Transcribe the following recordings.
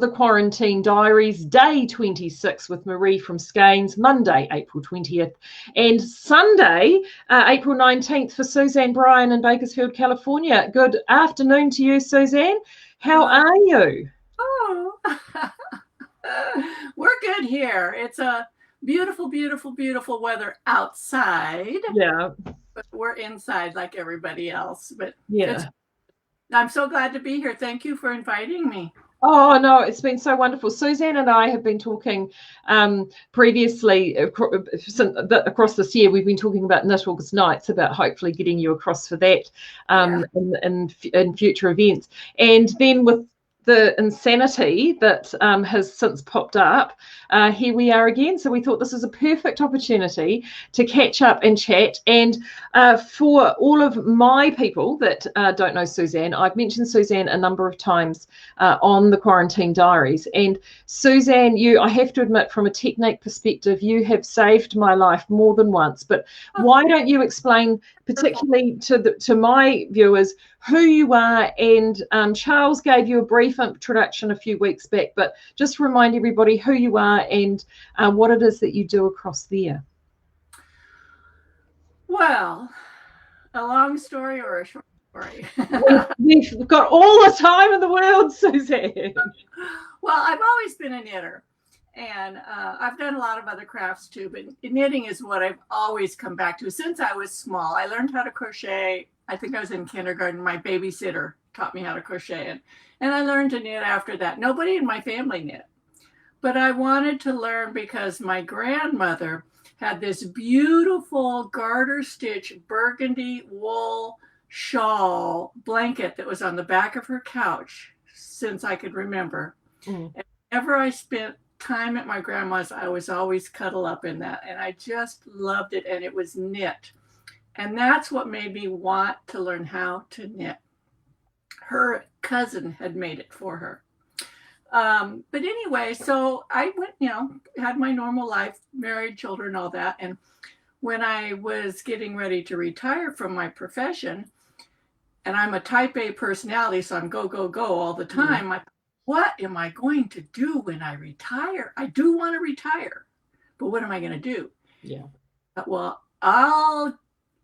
the Quarantine Diaries, day 26 with Marie from Skeins, Monday, April 20th, and Sunday, April 19th for Suzanne, Bryan in Bakersfield, California. Good afternoon to you, Suzanne. How are you? Oh, we're good here. It's a beautiful, beautiful, beautiful weather outside. Yeah. But we're inside like everybody else. But yeah. I'm so glad to be here. Thank you for inviting me. Oh, no, it's been so wonderful. Suzanne and I have been talking previously across this year. We've been talking about Knit August Nights, about hopefully getting you across for that in future events. And then with the insanity that has since popped up, here we are again. So we thought this is a perfect opportunity to catch up and chat. And for all of my people that don't know Suzanne, I've mentioned Suzanne a number of times on the Quarantine Diaries. And Suzanne, I have to admit, from a technique perspective, you have saved my life more than once. But why don't you explain, particularly to my viewers, who you are? And Charles gave you a brief introduction a few weeks back, but just remind everybody who you are and what it is that you do across there. Well, a long story or a short story? We've got all the time in the world, Suzanne. Well, I've always been a knitter, and I've done a lot of other crafts too, but knitting is what I've always come back to since I was small. I learned how to crochet. I think I was in kindergarten. My babysitter taught me how to crochet, and I learned to knit after that. Nobody in my family knit, but I wanted to learn because my grandmother had this beautiful garter stitch burgundy wool shawl blanket that was on the back of her couch since I could remember. And whenever I spent time at my grandma's, I was always cuddle up in that, and I just loved it, and it was knit. And that's what made me want to learn how to knit. Her cousin had made it for her. But anyway, so I went, had my normal life, married, children, all that. And when I was getting ready to retire from my profession, and I'm a type A personality, so I'm go, go, go all the time. What am I going to do when I retire? I do want to retire, but what am I going to do? Yeah. Well, I'll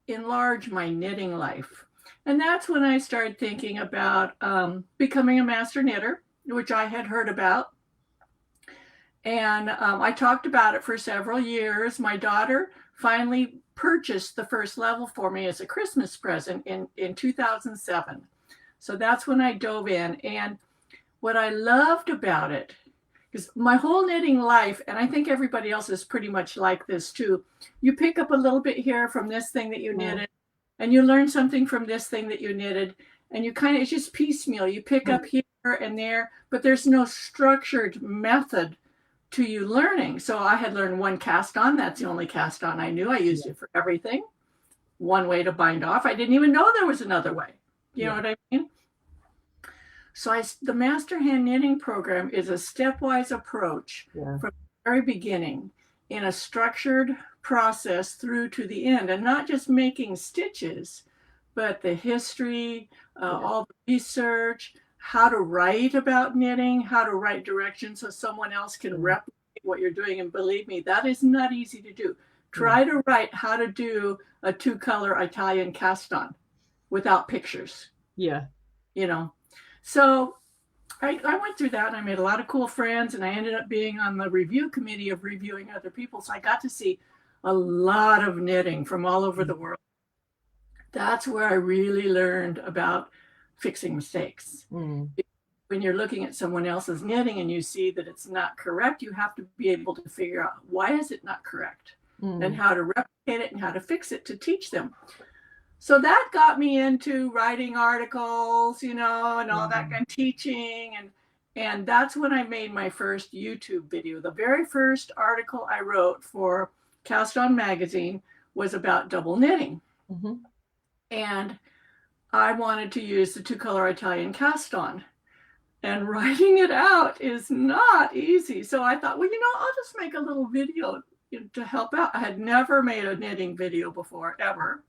enlarge my knitting life. And that's when I started thinking about becoming a master knitter, which I had heard about. And I talked about it for several years. My daughter finally purchased the first level for me as a Christmas present in 2007. So that's when I dove in. And what I loved about it, because my whole knitting life, and I think everybody else is pretty much like this too, you pick up a little bit here from this thing that you knitted, and you learn something from this thing that you knitted, and you kind of, it's just piecemeal. You pick up here and there, but there's no structured method to you learning. So I had learned one cast on. That's the only cast on I knew. I used it for everything. One way to bind off. I didn't even know there was another way. You know what I mean? So the Master Hand Knitting Program is a stepwise approach from the very beginning in a structured process through to the end, and not just making stitches, but the history, all the research, how to write about knitting, how to write directions so someone else can replicate what you're doing. And believe me, that is not easy to do. Try to write how to do a 2-color Italian cast on without pictures. Yeah. So I went through that, and I made a lot of cool friends, and I ended up being on the review committee of reviewing other people. So I got to see a lot of knitting from all over the world. That's where I really learned about fixing mistakes. When you're looking at someone else's knitting and you see that it's not correct, you have to be able to figure out why is it not correct and how to replicate it and how to fix it to teach them. So that got me into writing articles, and all that, and teaching. And that's when I made my first YouTube video. The very first article I wrote for Cast On Magazine was about double knitting. And I wanted to use the 2-color Italian cast on. And writing it out is not easy. So I thought, well, I'll just make a little video to help out. I had never made a knitting video before, ever.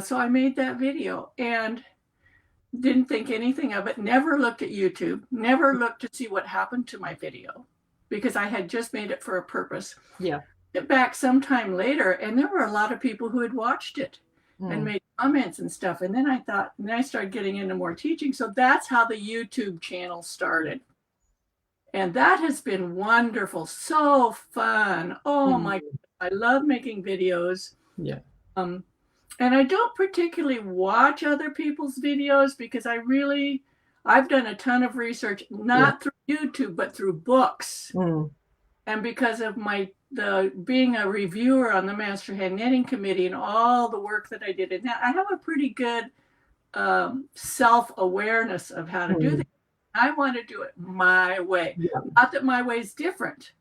So I made that video, and Didn't think anything of it, never looked at YouTube, never looked to see what happened to my video because I had just made it for a purpose. Yeah. Get back sometime later, and there were a lot of people who had watched it and made comments and stuff. And then I thought, and I started getting into more teaching. So that's how the YouTube channel started. And that has been wonderful. So fun. Oh my God. I love making videos. Yeah. And I don't particularly watch other people's videos because I've done a ton of research, not through YouTube, but through books. And because of being a reviewer on the Master Hand Knitting Committee and all the work that I did in that, I have a pretty good self-awareness of how to do things. I want to do it my way. Not that my way is different,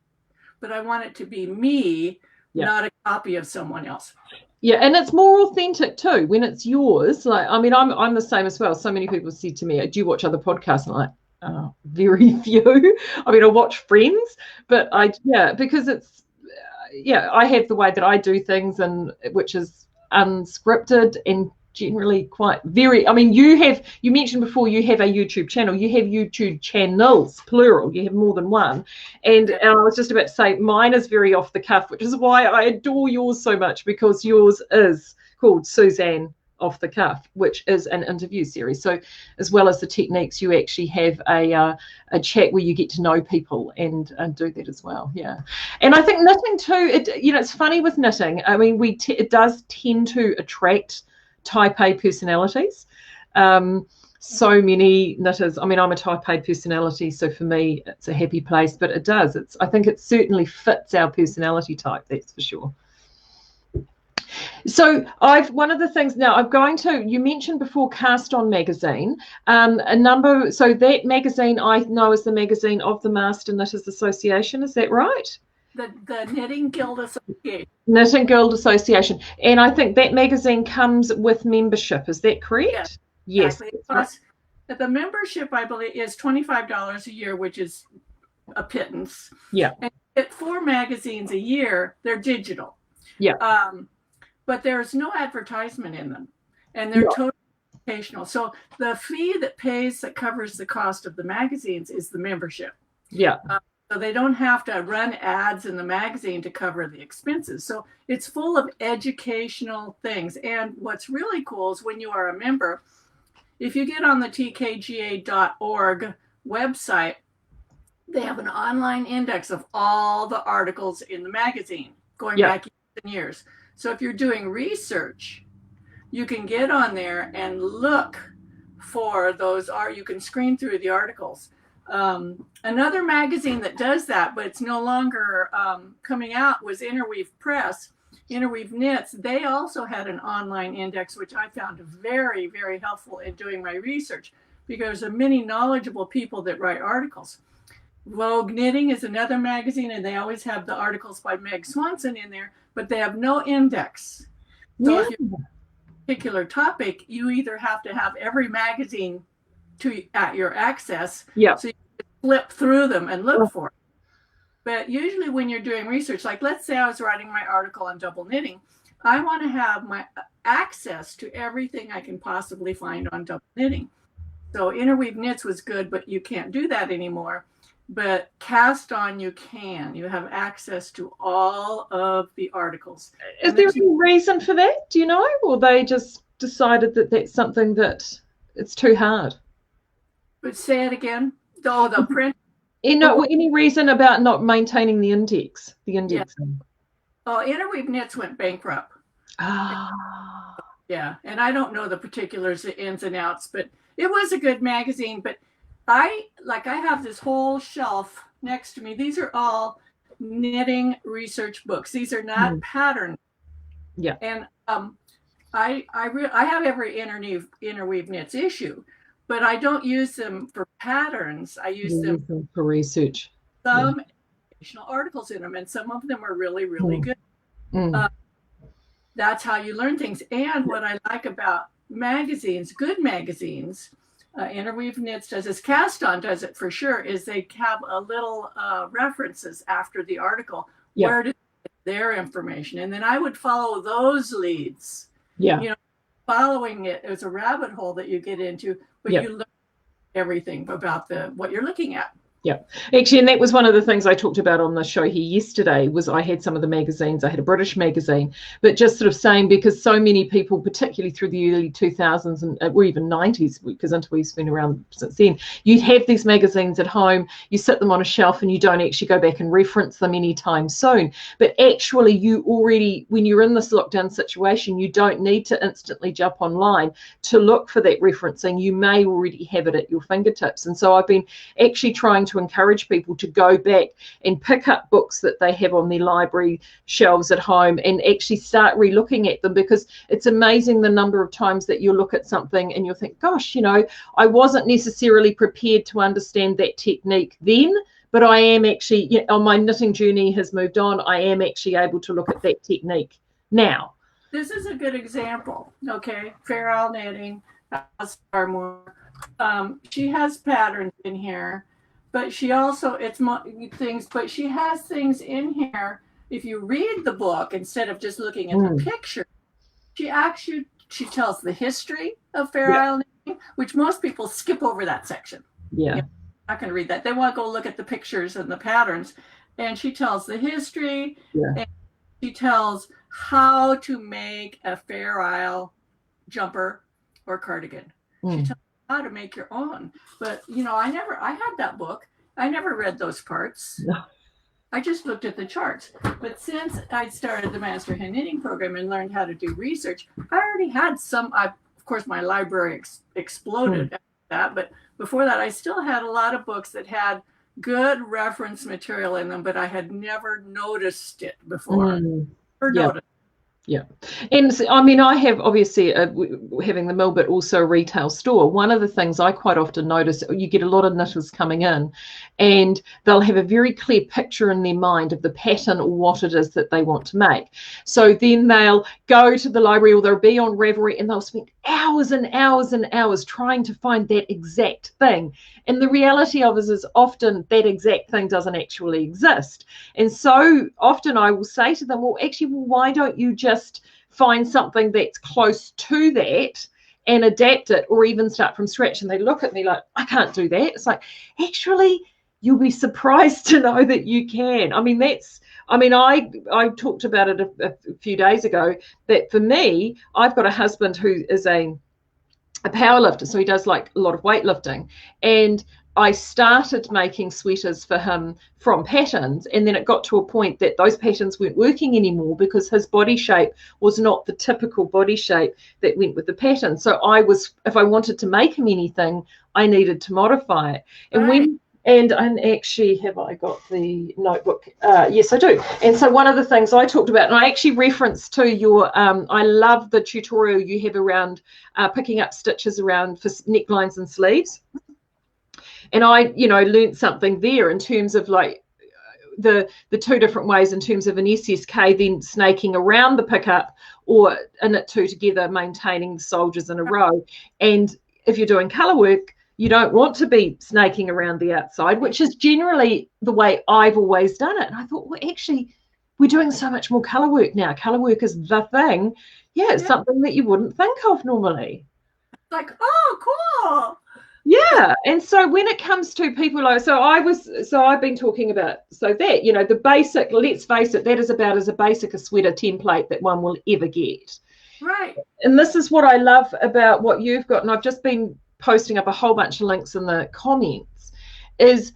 but I want it to be me, not a copy of someone else. Yeah, and it's more authentic too when it's yours. Like, I mean, I'm the same as well. So many people said to me, "Do you watch other podcasts?" And I'm like, very few. I mean, I watch Friends, but because it's I have the way that I do things, and which is unscripted and generally quite I mean, you mentioned before you have a YouTube channel. You have YouTube channels, plural. You have more than one. And I was just about to say mine is very off the cuff, which is why I adore yours so much, because yours is called Suzanne Off the Cuff, which is an interview series. So as well as the techniques, you actually have a chat where you get to know people and do that as well. Yeah. And I think knitting too, it's funny with knitting. I mean, it does tend to attract type A personalities. So many knitters, I mean, I'm a type A personality, so for me it's a happy place, but I think it certainly fits our personality type, that's for sure. So one of the things now you mentioned before Cast On magazine, so that magazine I know is the magazine of the Master Knitters Association, is that right? The Knitting Guild Association. Knitting Guild Association. And I think that magazine comes with membership. Is that correct? Yes. Exactly. Right. The membership, I believe, is $25 a year, which is a pittance. Yeah. And you get 4 magazines a year. They're digital. Yeah. But there's no advertisement in them. And they're totally educational. So the fee that covers the cost of the magazines is the membership. Yeah. So they don't have to run ads in the magazine to cover the expenses. So it's full of educational things. And what's really cool is when you are a member, if you get on the tkga.org website, they have an online index of all the articles in the magazine going back years and years. So if you're doing research, you can get on there and look for those, you can screen through the articles. Another magazine that does that, but it's no longer coming out, was Interweave Press. Interweave Knits, they also had an online index, which I found very, very helpful in doing my research, because there are many knowledgeable people that write articles. Vogue Knitting is another magazine, and they always have the articles by Meg Swanson in there, but they have no index. So if you have a particular topic, you either have to have every magazine at your access, so you can flip through them and look for it. But usually when you're doing research, like let's say I was writing my article on double knitting, I want to have my access to everything I can possibly find on double knitting. So Interweave Knits was good, but you can't do that anymore. But Cast On, you can. You have access to all of the articles. Is there any reason for that? Do you know? Or they just decided that that's something that it's too hard? But say it again. The print. Any reason about not maintaining the index? Yeah. Oh, Interweave Knits went bankrupt. Yeah, and I don't know the particulars, the ins and outs, but it was a good magazine. But I have this whole shelf next to me. These are all knitting research books. These are not pattern. Yeah. And I have every Interweave Knits issue, but I don't use them for patterns. I use them for research. Some educational articles in them, and some of them are really, really good. That's how you learn things. And what I like about magazines, good magazines, Interweave Knits does this, Cast On does it for sure, is they have a little references after the article. Where to get their information. And then I would follow those leads. Yeah. Following it, it's a rabbit hole that you get into, but Yep. you learn everything about what you're looking at. Yeah, actually, and that was one of the things I talked about on the show here yesterday. Was I had some of the magazines, I had a British magazine, but just sort of saying, because so many people, particularly through the early 2000s and or even 90s, because Interweave's been around since then, you'd have these magazines at home, you sit them on a shelf and you don't actually go back and reference them anytime soon. But actually, you already, when you're in this lockdown situation, you don't need to instantly jump online to look for that referencing. You may already have it at your fingertips. And so I've been actually trying to encourage people to go back and pick up books that they have on their library shelves at home and actually start re-looking at them, because it's amazing the number of times that you'll look at something and you'll think, gosh, you know, I wasn't necessarily prepared to understand that technique then, but I am actually, you know, on my knitting journey has moved on, I am actually able to look at that technique now. This is a good example. Okay, Fair Isle Knitting, Starmore. She has patterns in here, but she also, it's things, but she has things in here. If you read the book instead of just looking at the picture, she tells the history of Fair Isle Knitting, which most people skip over that section. Yeah. You know, not going to read that. They want to go look at the pictures and the patterns. And she tells the history. Yeah. And she tells how to make a Fair Isle jumper or cardigan. She tells how to make your own. But you know, I had that book. I never read those parts. No. I just looked at the charts. But since I started the Master Hand Knitting program and learned how to do research, I already had some. Of course, my library exploded after that. But before that, I still had a lot of books that had good reference material in them, but I had never noticed it before. Or noticed. Yeah. And I mean, I have obviously having the mill, but also a retail store. One of the things I quite often notice, you get a lot of knitters coming in and they'll have a very clear picture in their mind of the pattern or what it is that they want to make. So then they'll go to the library or they'll be on Ravelry and they'll spend hours and hours and hours trying to find that exact thing. And the reality of it is often that exact thing doesn't actually exist. And so often I will say to them, well, why don't you just find something that's close to that and adapt it, or even start from scratch? And they look at me like, I can't do that. It's like, actually, you'll be surprised to know that you can. I mean, I talked about it a few days ago, that for me, I've got a husband who is a power lifter, so he does like a lot of weightlifting, and I started making sweaters for him from patterns, and then it got to a point that those patterns weren't working anymore because his body shape was not the typical body shape that went with the pattern. So if I wanted to make him anything, I needed to modify it. And actually, have I got the notebook? Yes, I do. And so one of the things I talked about, and I actually referenced to your, I love the tutorial you have around picking up stitches around for necklines and sleeves. And I, learned something there in terms of like the two different ways in terms of an SSK, then snaking around the pickup, or a knit two together, maintaining the soldiers in a row. And if you're doing colour work, you don't want to be snaking around the outside, which is generally the way I've always done it. And I thought, well, actually, we're doing so much more colour work now. Colour work is the thing. Yeah, it's something that you wouldn't think of normally. Like, oh, cool. Yeah. And so when it comes to people like, I've been talking about, that, the basic, let's face it, that is about as a basic a sweater template that one will ever get. Right. And this is what I love about what you've got. And I've just been posting up a whole bunch of links in the comments, is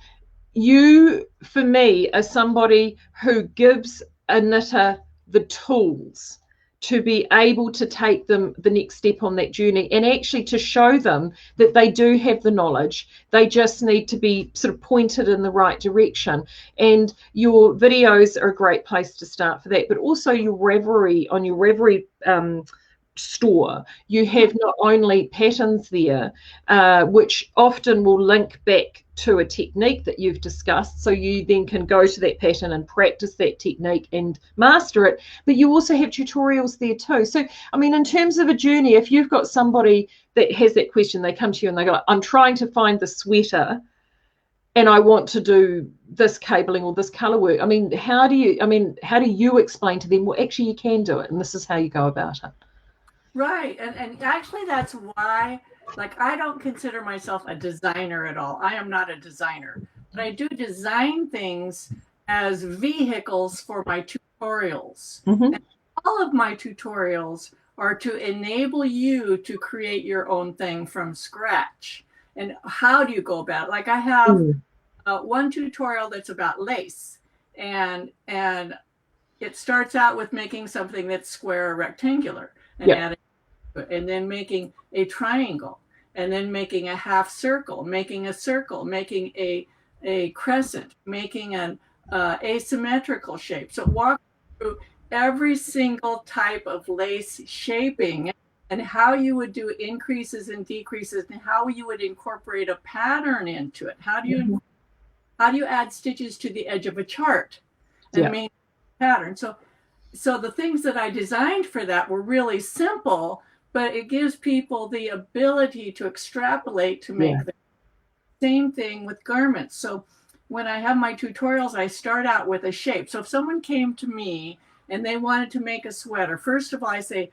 you, for me, are somebody who gives a knitter the tools to be able to take them the next step on that journey, and actually to show them that they do have the knowledge. They just need to be sort of pointed in the right direction. And your videos are a great place to start for that, but also your Ravelry, on your Ravelry store, you have not only patterns there, which often will link back to a technique that you've discussed, so you then can go to that pattern and practice that technique and master it, but you also have tutorials there too. So I mean, in terms of a journey, if you've got somebody that has that question, they come to you and they go, I'm trying to find the sweater and I want to do this cabling or this color work, I mean, how do you explain to them, well, actually you can do it and this is how you go about it? Right. And actually that's why like I don't consider myself a designer at all. I am not a designer, but I do design things as vehicles for my tutorials. Mm-hmm. And all of my tutorials are to enable you to create your own thing from scratch. And how do you go about it? Like I have Mm. one tutorial that's about lace, and it starts out with making something that's square or rectangular and Yeah. adding, and then making a triangle, and then making a half circle, making a circle, making a crescent, making an asymmetrical shape. So walk through every single type of lace shaping and how you would do increases and decreases and how you would incorporate a pattern into it. Mm-hmm. How do you add stitches to the edge of a chart and Yeah. maintain a pattern? So the things that I designed for that were really simple, but it gives people the ability to extrapolate to Yeah. make the same thing with garments. So when I have my tutorials, I start out with a shape. So if someone came to me and they wanted to make a sweater, first of all, I say,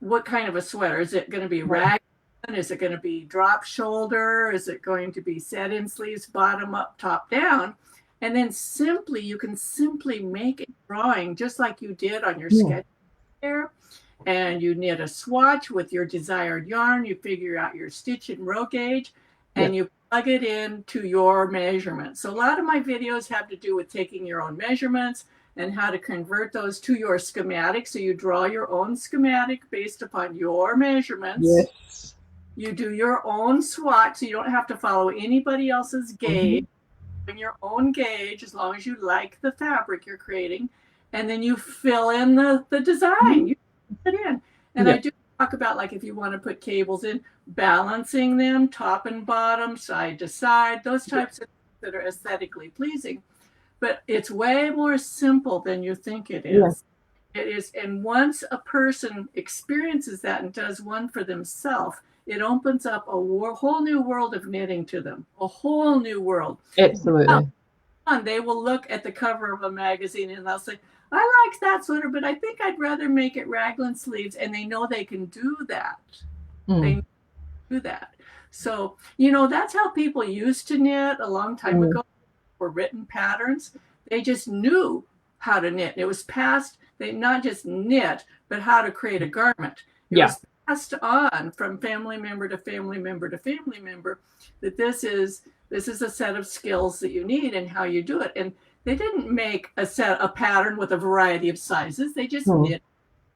what kind of a sweater? Is it going to be raglan? Is it going to be drop shoulder? Is it going to be set in sleeves, bottom up, top down? And then you can simply make a drawing just like you did on your Yeah. sketch there. And you knit a swatch with your desired yarn. You figure out your stitch and row gauge, Yeah. and you plug it into your measurements. So a lot of my videos have to do with taking your own measurements and how to convert those to your schematic. So you draw your own schematic based upon your measurements. Yes. You do your own swatch, so you don't have to follow anybody else's gauge. Mm-hmm. Your own gauge, as long as you like the fabric you're creating, and then you fill in the design. You put it in. And I Yeah. do talk about, like, if you want to put cables in, balancing them top and bottom, side to side, those types of things that are aesthetically pleasing. But it's way more simple than you think it Yeah. is. It is, and once a person experiences that and does one for themselves, it opens up a whole new world of knitting to them, a whole new world. Absolutely. They will look at the cover of a magazine and they'll say, I like that sweater, but I think I'd rather make it raglan sleeves. And they know they can do that. Mm. They do that. So, that's how people used to knit a long time Mm. ago, were written patterns. They just knew how to knit. It was passed, they not just knit, but how to create a garment. It Yeah. was passed on from family member to family member to family member, that this is a set of skills that you need and how you do it. And they didn't make a pattern with a variety of sizes. They just knit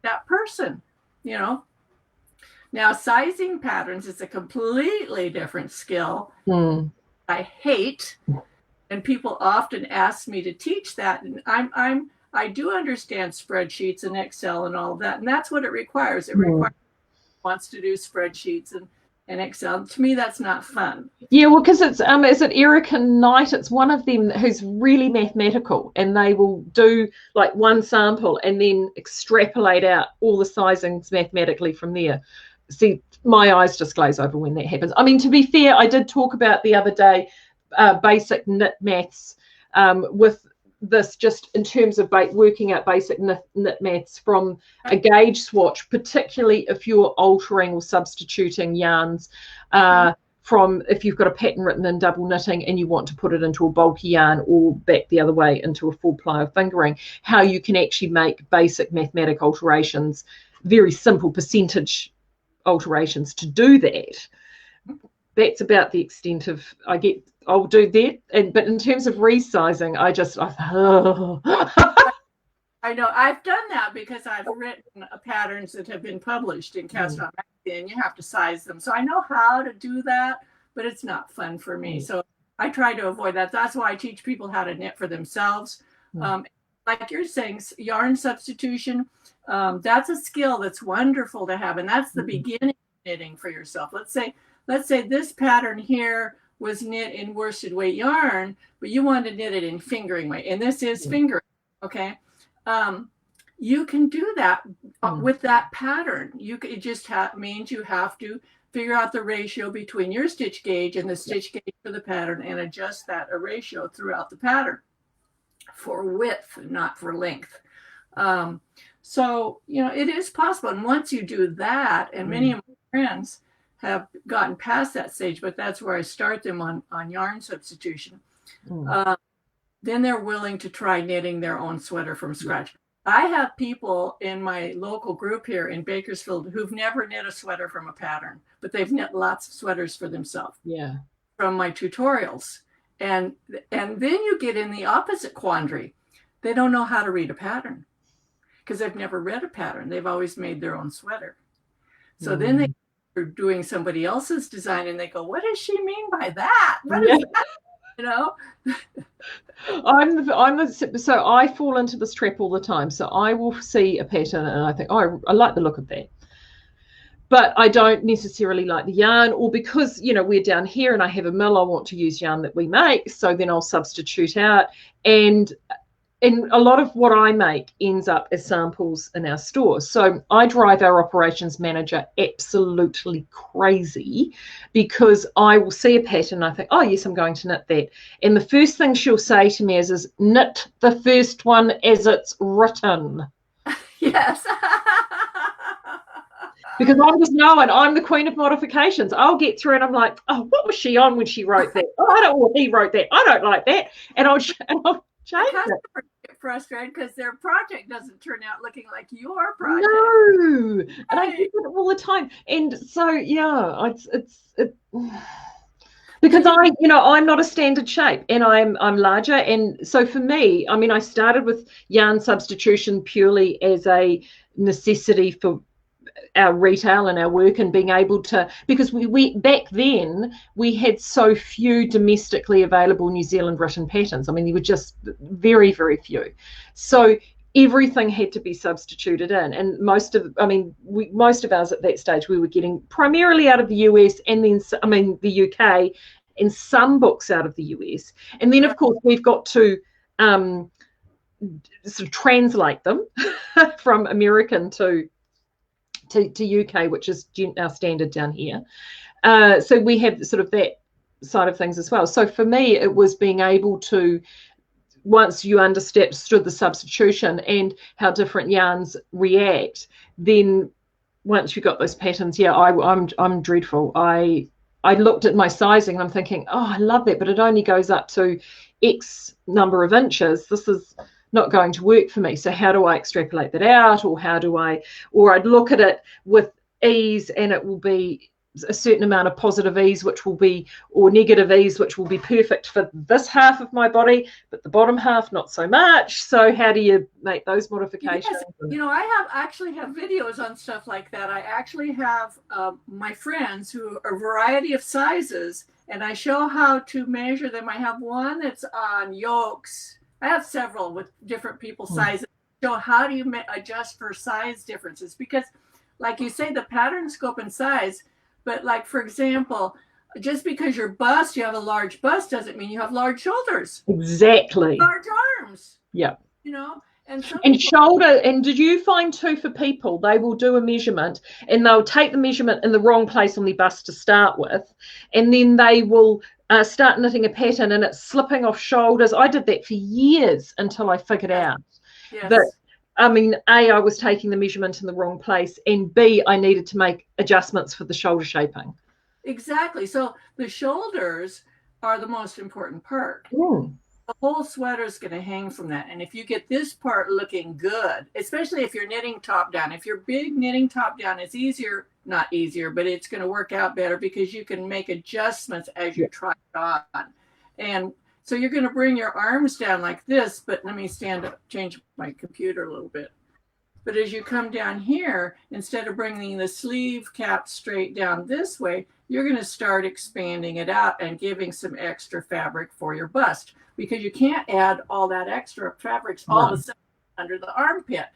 that person, Now, sizing patterns is a completely different skill. Mm. I hate, and people often ask me to teach that. And I do understand spreadsheets and Excel and all of that, and that's what it requires. It requires wants to do spreadsheets and Excel. To me, that's not fun. Yeah, well, because it's is it Erica Knight? It's one of them who's really mathematical, and they will do like one sample and then extrapolate out all the sizings mathematically from there. See, my eyes just glaze over when that happens. I mean, to be fair, I did talk about the other day basic knit maths with this, just in terms of working out basic knit maths from a gauge swatch, particularly if you're altering or substituting yarns from, if you've got a pattern written in double knitting and you want to put it into a bulky yarn or back the other way into a full ply of fingering, how you can actually make basic mathematic alterations, very simple percentage alterations to do that. That's about the extent of I'll do that. But in terms of resizing, I know I've done that because I've written patterns that have been published in Cast On Magazine. You have to size them, so I know how to do that, but it's not fun for me. So I try to avoid that. That's why I teach people how to knit for themselves. Like you're saying, yarn substitution. That's a skill that's wonderful to have, and that's the beginning of knitting for yourself. Let's say this pattern here was knit in worsted weight yarn, but you want to knit it in fingering weight, and this is fingering. Okay. You can do that with that pattern. It just means you have to figure out the ratio between your stitch gauge and the stitch gauge for the pattern and adjust that ratio throughout the pattern for width, not for length. So, it is possible. And once you do that, and many of my friends have gotten past that stage, but that's where I start them on yarn substitution. Then they're willing to try knitting their own sweater from scratch. I have people in my local group here in Bakersfield who've never knit a sweater from a pattern, but they've knit lots of sweaters for themselves from my tutorials. And then you get in the opposite quandary. They don't know how to read a pattern because they've never read a pattern. They've always made their own sweater. So then they're doing somebody else's design and they go, what does she mean by that? What is that? You know? So I fall into this trap all the time. So I will see a pattern and I think, oh, I like the look of that. But I don't necessarily like the yarn, or because, you know, we're down here and I have a mill, I want to use yarn that we make. So then I'll substitute out. And a lot of what I make ends up as samples in our store. So I drive our operations manager absolutely crazy because I will see a pattern and I think, oh, yes, I'm going to knit that. And the first thing she'll say to me is knit the first one as it's written. Yes. Because I'm just knowing I'm the queen of modifications. I'll get through and I'm like, oh, what was she on when she wrote that? Oh, I don't know what he wrote that. I don't like that. And I'll change it. Get frustrated because their project doesn't turn out looking like your project. No, and I do it all the time. And so, yeah, it's because I'm not a standard shape, and I'm larger. And so for me, I mean, I started with yarn substitution purely as a necessity for our retail and our work, and being able to, because we back then we had so few domestically available New Zealand written patterns. I mean, there were just very, very few. So everything had to be substituted in, and most of ours at that stage we were getting primarily out of the US, and then the UK, and some books out of the US, and then of course we've got to sort of translate them from American to UK, which is our standard down here. So we have sort of that side of things as well. So for me, it was being able to, once you understood the substitution and how different yarns react, then once you got those patterns, I'm dreadful. I looked at my sizing and I'm thinking, oh, I love that, but it only goes up to X number of inches. This is not going to work for me. So how do I extrapolate that out? Or I'd look at it with ease, and it will be a certain amount of positive ease, or negative ease, which will be perfect for this half of my body, but the bottom half, not so much. So how do you make those modifications? Yes. I actually have videos on stuff like that. I actually have my friends who are a variety of sizes, and I show how to measure them. I have one that's on yokes. I have several with different people's sizes. So how do you adjust for size differences? Because like you say, the pattern, scope, and size, but like, for example, just because you have a large bust doesn't mean you have large shoulders. Exactly. Large arms. Yeah. And shoulder, and did you find too, for people, they will do a measurement and they'll take the measurement in the wrong place on the bust to start with, and then they will start knitting a pattern and it's slipping off shoulders. I did that for years until I figured out that, A, I was taking the measurement in the wrong place, and B, I needed to make adjustments for the shoulder shaping. Exactly. So the shoulders are the most important part. The whole sweater is going to hang from that. And if you get this part looking good, especially if you're knitting top down, if you're big knitting top down, it's not easier, but it's going to work out better because you can make adjustments as you try it on. And so you're going to bring your arms down like this, but let me stand up, change my computer a little bit. But as you come down here, instead of bringing the sleeve cap straight down this way, you're going to start expanding it out and giving some extra fabric for your bust, because you can't add all that extra fabrics all of a sudden under the armpit,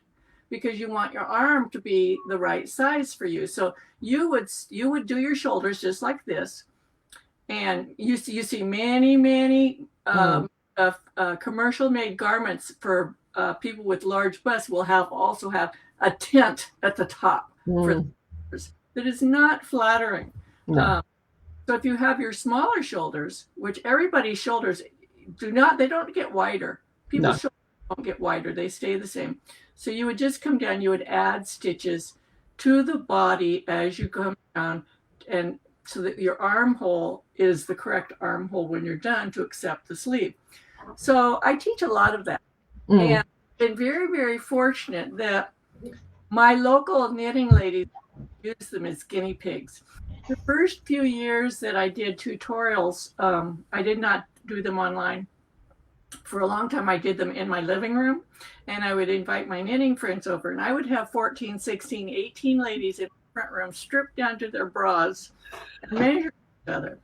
because you want your arm to be the right size for you. So you would do your shoulders just like this, and you see many commercial made garments for people with large busts will also have a tent at the top for the shoulders. That is not flattering. So if you have your smaller shoulders, which everybody's shoulders they don't get wider. People's shoulders don't get wider. They stay the same. So you would just come down, you would add stitches to the body as you come down and so that your armhole is the correct armhole when you're done to accept the sleeve. So I teach a lot of that. And I've been very, very fortunate that my local knitting ladies use them as guinea pigs. The first few years that I did tutorials, I did not do them online. For a long time, I did them in my living room, and I would invite my knitting friends over, and I would have 14, 16, 18 ladies in the front room stripped down to their bras and measure each other.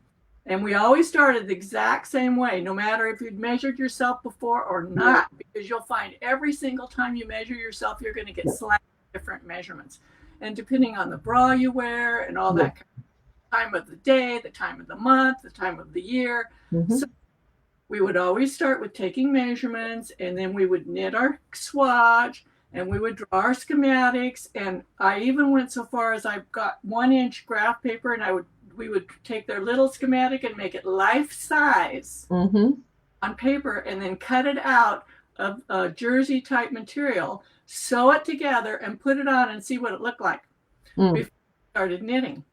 And we always started the exact same way, no matter if you'd measured yourself before or not, because you'll find every single time you measure yourself, you're going to get slightly different measurements. And depending on the bra you wear and all that time of the day, the time of the month, the time of the year. So we would always start with taking measurements, and then we would knit our swatch, and we would draw our schematics. And I even went so far as I got 1-inch graph paper, and we would take their little schematic and make it life size on paper, and then cut it out of a jersey type material, sew it together, and put it on and see what it looked like before we started knitting.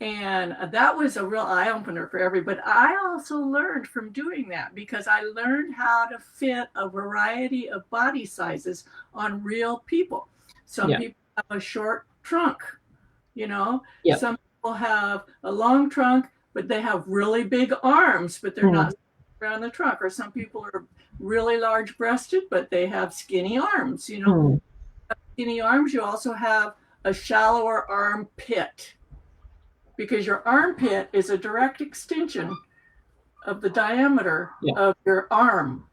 And that was a real eye-opener for everybody. But I also learned from doing that, because I learned how to fit a variety of body sizes on real people. Some people have a short trunk, you know. Some people have a long trunk, but they have really big arms, but they're not around the trunk. Or some people are really large-breasted, but they have skinny arms, you know. Skinny arms, you also have a shallower armpit, because your armpit is a direct extension of the diameter of your arm.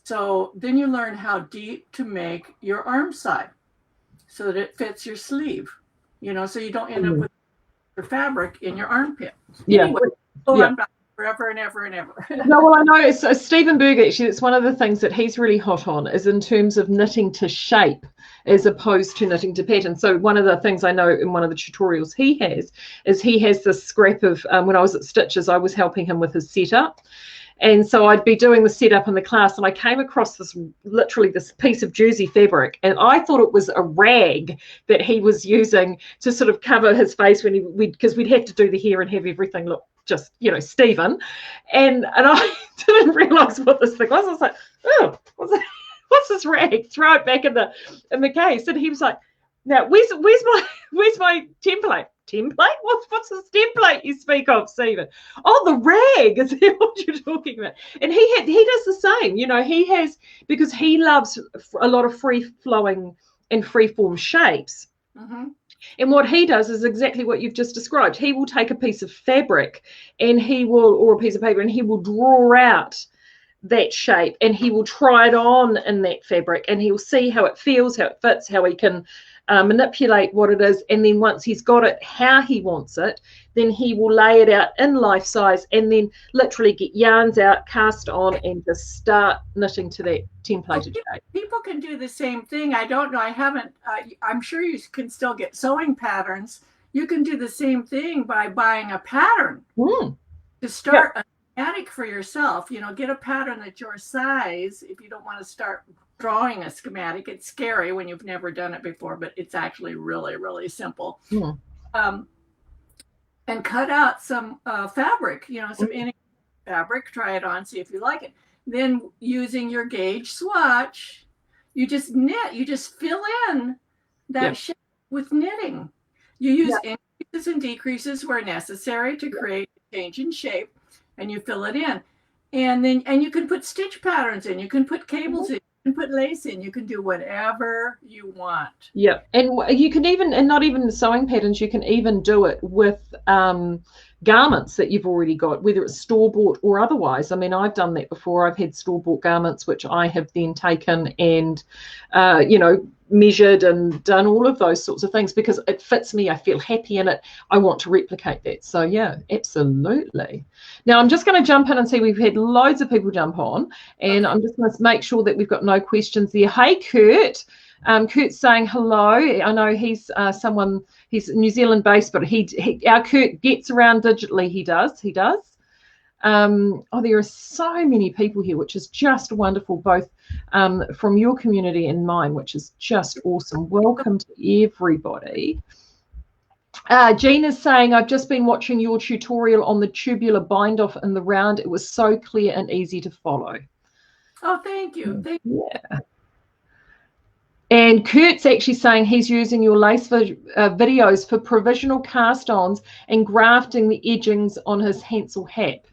So then you learn how deep to make your arm side so that it fits your sleeve, you know, so you don't end up with your fabric in your armpit. Anyway, go on back forever and ever and ever. No, well, I know. So Stephen Berger, actually, it's one of the things that he's really hot on, is in terms of knitting to shape as opposed to knitting to pattern. So one of the things I know in one of the tutorials he has this scrap of, when I was at Stitches, I was helping him with his setup. And so I'd be doing the setup in the class, and I came across literally this piece of jersey fabric, and I thought it was a rag that he was using to sort of cover his face because we'd have to do the hair and have everything look just, you know, Stephen. And I didn't realize what this thing was. I was like, oh, what's this rag? Throw it back in the case. And he was like, now where's my template? Template? What's this template you speak of, Stephen? Oh, the rag, is that what you're talking about? And he does the same, you know. He has, because he loves a lot of free flowing and free form shapes. And what he does is exactly what you've just described. He will take a piece of fabric or a piece of paper, and he will draw out that shape, and he will try it on in that fabric, and he'll see how it feels, how it fits, how he can manipulate what it is. And then once he's got it how he wants it, then he will lay it out in life size, and then literally get yarns out, cast on, and just start knitting to that templated shape. People can do the same thing. I don't know. I haven't. I'm sure you can still get sewing patterns. You can do the same thing by buying a pattern to start a schematic for yourself. You know, get a pattern that's your size. If you don't want to start drawing a schematic, it's scary when you've never done it before, but it's actually really, really simple. And cut out some fabric, you know, some fabric, try it on, see if you like it. Then using your gauge swatch, you just knit, you just fill in that shape with knitting. You use increases and decreases where necessary to create a change in shape, and you fill it in. And you can put stitch patterns in, you can put cables in, you can put lace in, you can do whatever you want. Yeah, and you can even, and not even the sewing patterns, you can even do it with garments that you've already got, whether it's store-bought or otherwise. I mean, I've done that before. I've had store-bought garments which I have then taken and, you know, measured and done all of those sorts of things because it fits me. I feel happy in it. I want to replicate that. So yeah, absolutely. Now I'm just going to jump in and see, we've had loads of people jump on, and I'm just going to make sure that we've got no questions there. Hey, Kurt. Kurt's saying hello. I know he's he's New Zealand based, but our Kurt gets around digitally. He does. Oh, there are so many people here, which is just wonderful, both from your community and mine, which is just awesome. Welcome to everybody. Jean is saying, I've just been watching your tutorial on the tubular bind off in the round. It was so clear and easy to follow. Oh, thank you. Thank you. Yeah. And Kurt's actually saying he's using your lace videos for provisional cast-ons and grafting the edgings on his Hansel hat.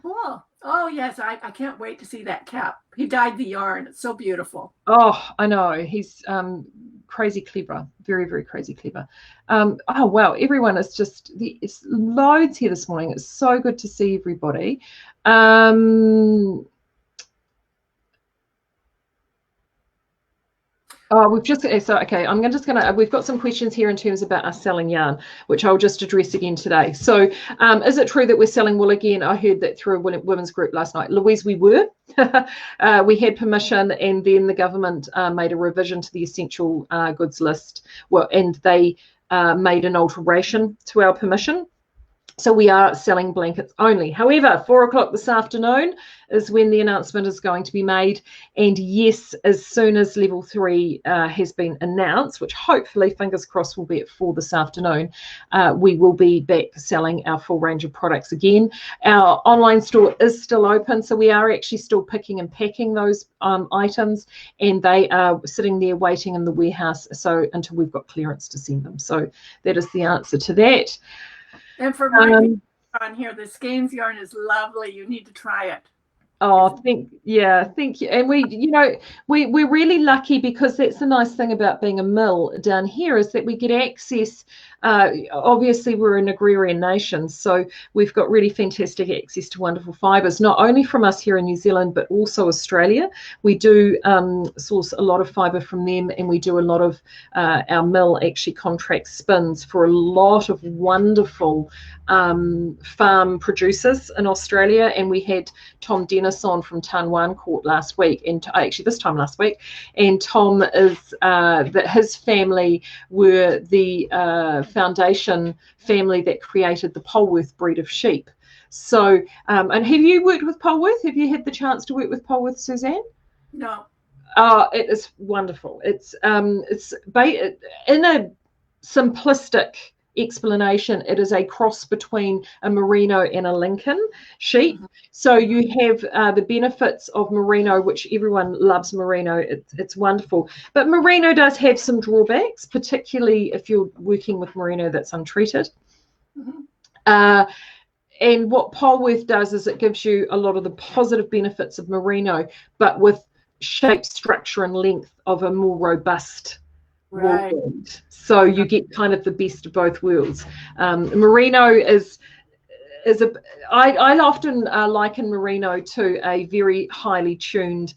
Cool. Oh, yes. I can't wait to see that cap. He dyed the yarn. It's so beautiful. Oh, I know. He's crazy clever. Very, very crazy clever. Oh, wow. Everyone is just, it's loads here this morning. It's so good to see everybody. Oh, we've just, so, okay, we've got some questions here in terms about us selling yarn, which I'll just address again today. So is it true that we're selling wool again? I heard that through a women's group last night. Louise, we were. We had permission, and then the government made a revision to the essential goods list. Well, and they made an alteration to our permission. So we are selling blankets only. However, 4 o'clock this afternoon is when the announcement is going to be made. And yes, as soon as level 3 has been announced, which hopefully, fingers crossed, will be at 4 this afternoon, we will be back selling our full range of products again. Our online store is still open, so we are actually still picking and packing those items, and they are sitting there waiting in the warehouse so until we've got clearance to send them. So that is the answer to that. And for my people on here, the skeins yarn is lovely. You need to try it. Oh, thank you. And we're really lucky, because that's the nice thing about being a mill down here, is that we get access. Obviously, we're an agrarian nation, so we've got really fantastic access to wonderful fibres, not only from us here in New Zealand, but also Australia. We do source a lot of fibre from them, and we do a lot of our mill actually contracts spins for a lot of wonderful farm producers in Australia. And we had Tom Dennis on from Tanwan Court last week, and actually this time last week, and Tom is that his family were the foundation family that created the Polworth breed of sheep. So and have you worked with Polworth? Have you had the chance to work with Polworth, Suzanne? No. It is wonderful. It's in a simplistic explanation, it is a cross between a merino and a Lincoln sheep. So you have the benefits of merino, which everyone loves merino. It's wonderful, but merino does have some drawbacks, particularly if you're working with merino that's untreated. And what Polworth does is it gives you a lot of the positive benefits of merino, but with shape, structure, and length of a more robust wool. So you get kind of the best of both worlds. Merino I often liken merino to a very highly tuned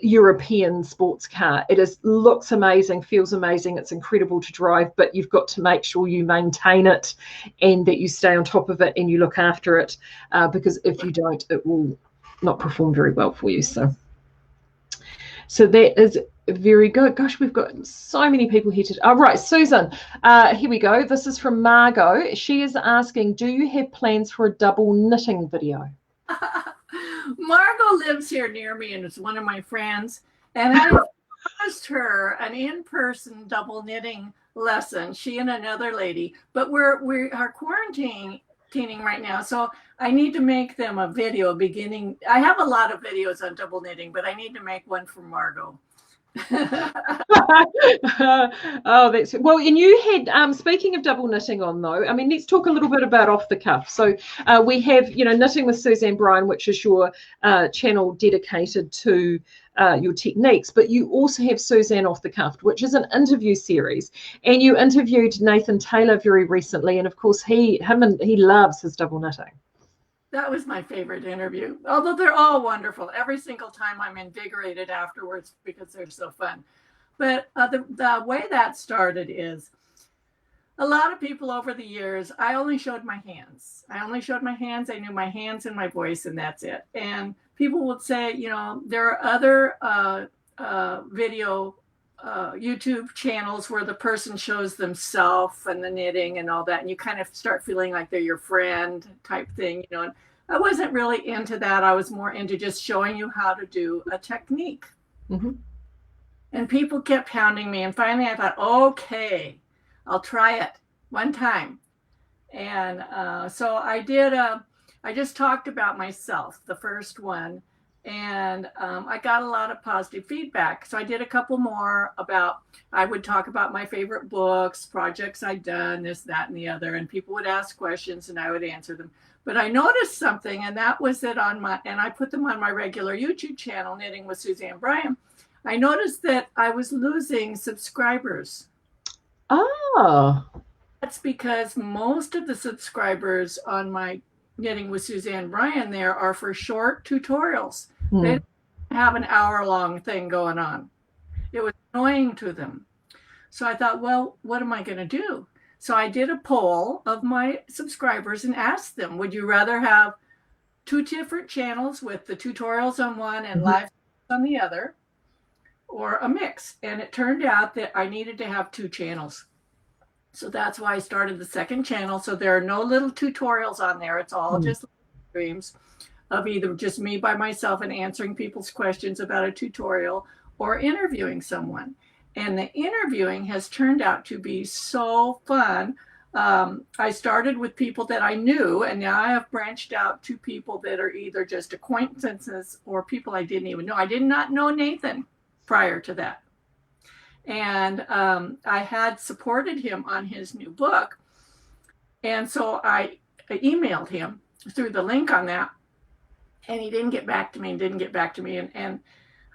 European sports car. It looks amazing, feels amazing, it's incredible to drive, but you've got to make sure you maintain it and that you stay on top of it and you look after it, because if you don't, it will not perform very well for you. So that is very good. Gosh, we've got so many people here today. Right, Susan, here we go. This is from Margot. She is asking, do you have plans for a double knitting video? Margot lives here near me and is one of my friends, and I promised her an in-person double knitting lesson, she and another lady, but we are quarantining right now, so I need to make them a video beginning. I have a lot of videos on double knitting, but I need to make one for Margot. Oh, that's well. And you had speaking of double knitting on, though, I mean, let's talk a little bit about off the cuff. So we have Knitting with Suzanne Bryan, which is your channel dedicated to your techniques, but you also have Suzanne Off the Cuff, which is an interview series, and you interviewed Nathan Taylor very recently, and of course he loves his double knitting. That was my favorite interview, although they're all wonderful. Every single time I'm invigorated afterwards because they're so fun. But the way that started is a lot of people over the years, I only showed my hands. I knew my hands and my voice, and that's it. And people would say, there are other video YouTube channels where the person shows themselves and the knitting and all that, and you kind of start feeling like they're your friend type thing, and I wasn't really into that. I was more into just showing you how to do a technique. And people kept pounding me, and finally I thought, okay, I'll try it one time. And so I did. I just talked about myself, the first one, and I got a lot of positive feedback. So I did a couple more about. I would talk about my favorite books, projects I'd done, this, that, and the other, and people would ask questions, and I would answer them. But I noticed something, and that was that and I put them on my regular YouTube channel, Knitting with Suzanne Bryan. I noticed that I was losing subscribers. Oh. That's because most of the subscribers on my Knitting with Suzanne Bryan there are for short tutorials. They don't have an hour-long thing going on. It was annoying to them. So I thought, well, what am I going to do? So I did a poll of my subscribers and asked them, would you rather have 2 different channels with the tutorials on one and live on the other, or a mix? And it turned out that I needed to have 2 channels. So that's why I started the second channel. So there are no little tutorials on there. It's all just streams of either just me by myself and answering people's questions about a tutorial or interviewing someone. And the interviewing has turned out to be so fun. I started with people that I knew, and now I have branched out to people that are either just acquaintances or people I didn't even know. I did not know Nathan prior to that. And I had supported him on his new book. And so I emailed him through the link on that. And he didn't get back to me and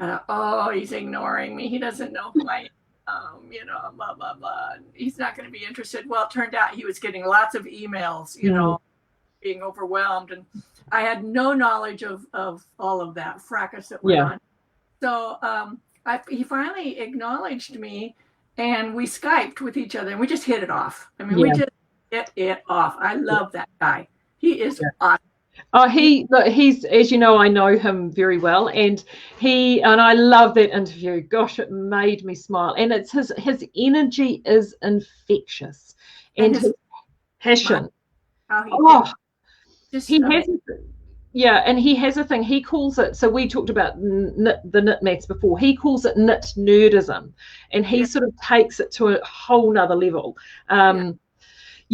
oh, he's ignoring me. He doesn't know who I am, blah, blah, blah. He's not going to be interested. Well, it turned out he was getting lots of emails, being overwhelmed. And I had no knowledge of all of that fracas that went on. So he finally acknowledged me, and we Skyped with each other, and we just hit it off. I mean, we just hit it off. I love that guy. He is awesome. Oh, he's, as you know, I know him very well, and I love that interview. Gosh, it made me smile, and it's his energy is infectious, and his passion. And he has a thing. He calls it. So we talked about the knit maths before. He calls it knit nerdism, and he sort of takes it to a whole nother level.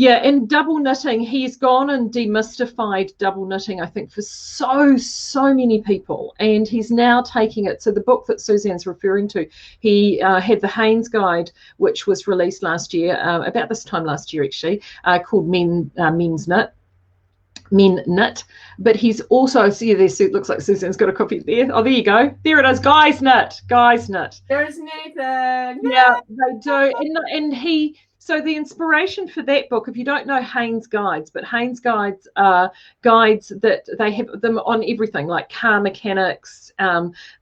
And double knitting, he's gone and demystified double knitting, I think, for so many people. And he's now taking it. So the book that Suzanne's referring to, he had the Haynes Guide, which was released last year, about this time last year, actually, called Men's Knit. Men Knit. But he's also, see, there looks like Suzanne's got a copy there. Oh, there you go. There it is. Guys Knit. There's Nathan. Yeah, they do. And so the inspiration for that book, if you don't know Haynes Guides, but Haynes Guides are guides that they have them on everything, like car mechanics,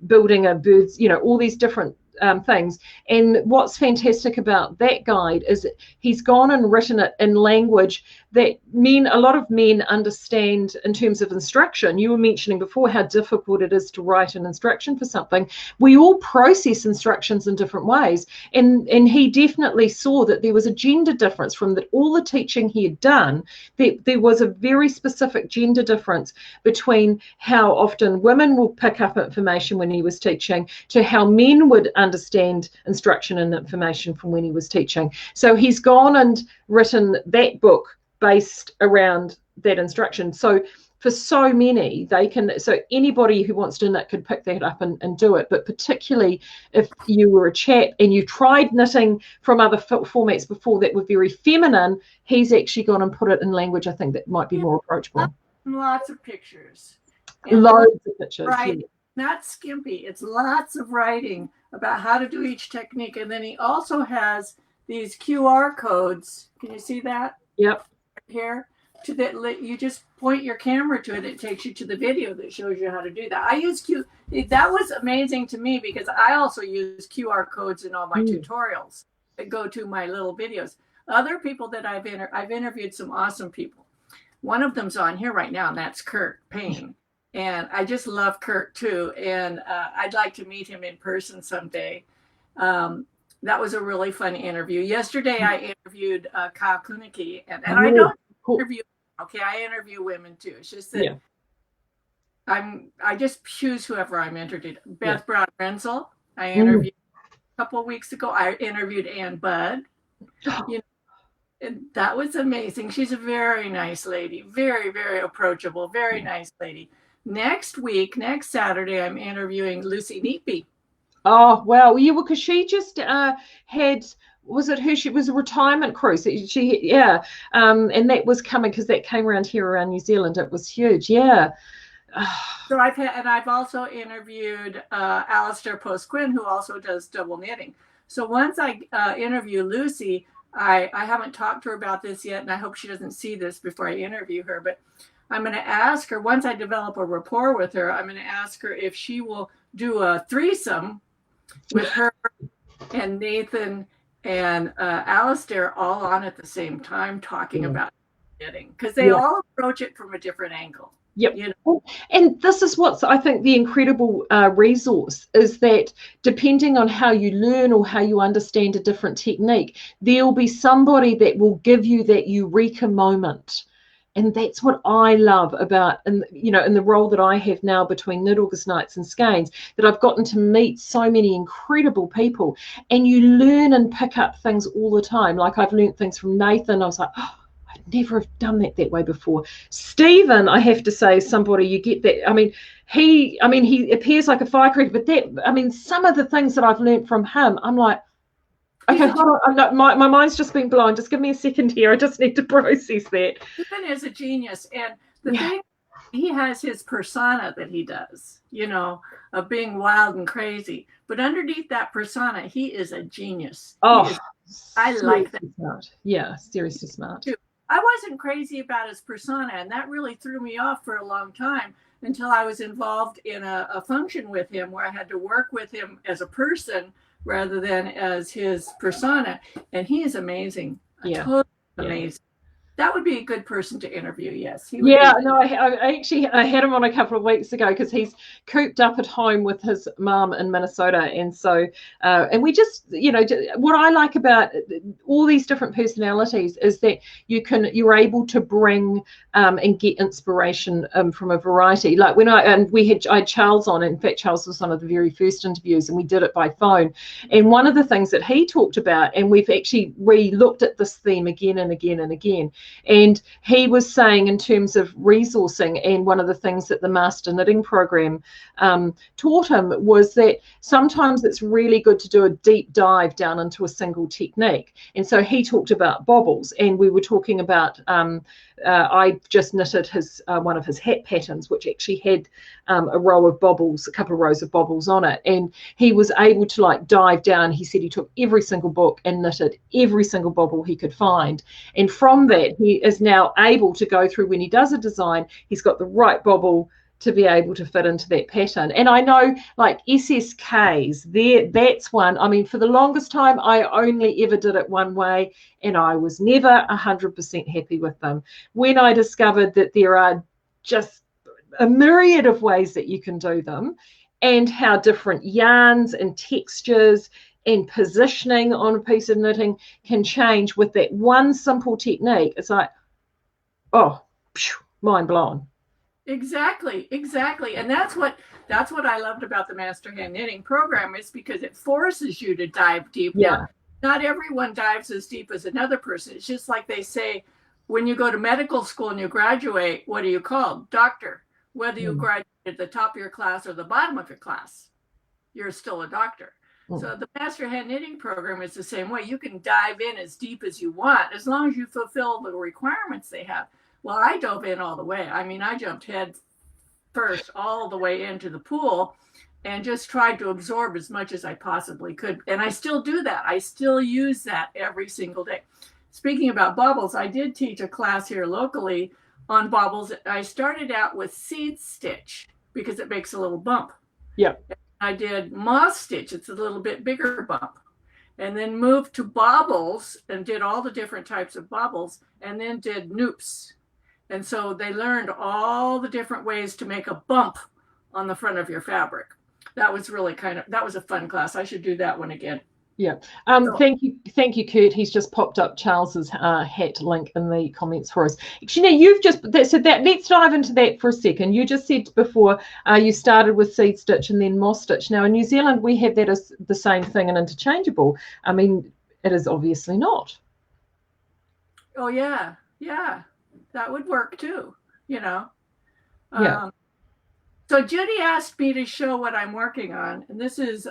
building a bird's, all these different things. And what's fantastic about that guide is that he's gone and written it in language that a lot of men understand in terms of instruction. You were mentioning before how difficult it is to write an instruction for something. We all process instructions in different ways, and he definitely saw that there was a gender difference from all the teaching he had done. There was a very specific gender difference between how often women will pick up information when he was teaching to how men would understand instruction and information from when he was teaching. So he's gone and written that book based around that instruction. So for so many, so anybody who wants to knit could pick that up and do it. But particularly if you were a chap and you tried knitting from other formats before that were very feminine, he's actually gone and put it in language, I think, that might be more approachable. Lots of pictures. Loads of pictures. Right. Not skimpy. It's lots of writing about how to do each technique. And then he also has these QR codes. Can you see that? Yep. Here, to that, you just point your camera to it. It takes you to the video that shows you how to do that. I use that was amazing to me because I also use QR codes in all my tutorials that go to my little videos. Other people that I've interviewed some awesome people. One of them's on here right now, and that's Kurt Payne. And I just love Kurt too. And I'd like to meet him in person someday. That was a really fun interview. Yesterday, I interviewed Kyle Kunicki, and I don't interview. Okay, I interview women too. It's just that I just choose whoever I'm interested. Beth Brown Renzel, I interviewed a couple of weeks ago. I interviewed Ann Budd. That was amazing. She's a very nice lady, very, very approachable, very nice lady. Next week, next Saturday, I'm interviewing Lucy Neepy. Oh, wow. Yeah, well, because she just had, was it her? She was a retirement cruise. Yeah. And that was coming because that came around here around New Zealand. It was huge. Yeah. So I've also interviewed Alistair Post-Quinn, who also does double knitting. So once I interview Lucy, I haven't talked to her about this yet, and I hope she doesn't see this before I interview her, but I'm going to ask her, once I develop a rapport with her, I'm going to ask her if she will do a threesome with her and Nathan and Alistair all on at the same time talking about knitting, because they all approach it from a different angle. Yep. You know? And this is what's, I think, the incredible resource is that depending on how you learn or how you understand a different technique, there'll be somebody that will give you that eureka moment. And that's what I love about, in the role that I have now between Knit August Nights and Skeins, that I've gotten to meet so many incredible people, and you learn and pick up things all the time. Like I've learned things from Nathan. I was like, oh, I'd never have done that way before. Stephen, I have to say, is somebody you get that. He appears like a firecracker, but some of the things that I've learned from him, I'm like, okay, hold on. My mind's just been blown. Just give me a second here. I just need to process that. Stephen is a genius. And the thing, he has his persona that he does, of being wild and crazy. But underneath that persona, he is a genius. Oh, I like that. Smart. Yeah, seriously smart. I wasn't crazy about his persona, and that really threw me off for a long time until I was involved in a function with him where I had to work with him as a person rather than as his persona. And he is amazing. Totally amazing. That would be a good person to interview. Yes. I had him on a couple of weeks ago because he's cooped up at home with his mum in Minnesota. And so, and we just, what I like about all these different personalities is that you're able to bring and get inspiration from a variety. Like when I had Charles on. In fact, Charles was one of the very first interviews, and we did it by phone. And one of the things that he talked about, and we've actually re-looked at this theme again and again and again. And he was saying in terms of resourcing, and one of the things that the Master Knitting program taught him was that sometimes it's really good to do a deep dive down into a single technique. And so he talked about bobbles, and we were talking about I just knitted one of his hat patterns, which actually had a couple of rows of bobbles on it, and he was able to dive down. He said he took every single book and knitted every single bobble he could find, and from that he is now able to go through, when he does a design, he's got the right bobble to be able to fit into that pattern. And I know SSKs, that's one. For the longest time, I only ever did it one way, and I was never 100% happy with them. When I discovered that there are just a myriad of ways that you can do them, and how different yarns and textures and positioning on a piece of knitting can change with that one simple technique, it's like, oh, mind blown. Exactly. And that's what I loved about the Master Hand Knitting program, is because it forces you to dive deep. Yeah. Not everyone dives as deep as another person. It's just like they say, when you go to medical school and you graduate, what are you called? Doctor. Whether you graduate at the top of your class or the bottom of your class, you're still a doctor. So the Master Hand Knitting program is the same way. You can dive in as deep as you want, as long as you fulfill the requirements they have. Well, I dove in all the way. I jumped head first all the way into the pool and just tried to absorb as much as I possibly could. And I still do that. I still use that every single day. Speaking about bobbles, I did teach a class here locally on bobbles. I started out with seed stitch because it makes a little bump. Yeah. I did moss stitch. It's a little bit bigger bump. And then moved to bobbles and did all the different types of bobbles, and then did noops. And so they learned all the different ways to make a bump on the front of your fabric. That was really that was a fun class. I should do that one again. Yeah. Thank you, Kurt. He's just popped up Charles's hat link in the comments for us. Actually, let's dive into that for a second. You just said before you started with seed stitch and then moss stitch. Now in New Zealand we have that as the same thing and interchangeable. It is obviously not. Oh yeah, yeah, that would work too. You know. Yeah. So Judy asked me to show what I'm working on, and this is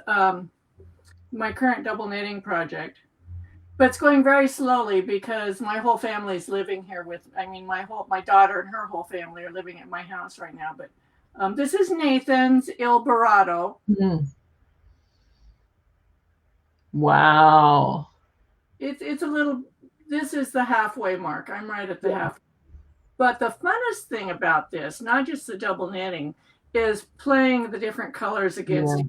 my current double knitting project. But it's going very slowly because my whole family's living here with. I mean, my daughter and her whole family are living at my house right now. But this is Nathan's Il Barato. Mm. Wow. It's a little. This is the halfway mark. I'm right at the half. But the funnest thing about this, not just the double knitting, is playing the different colors against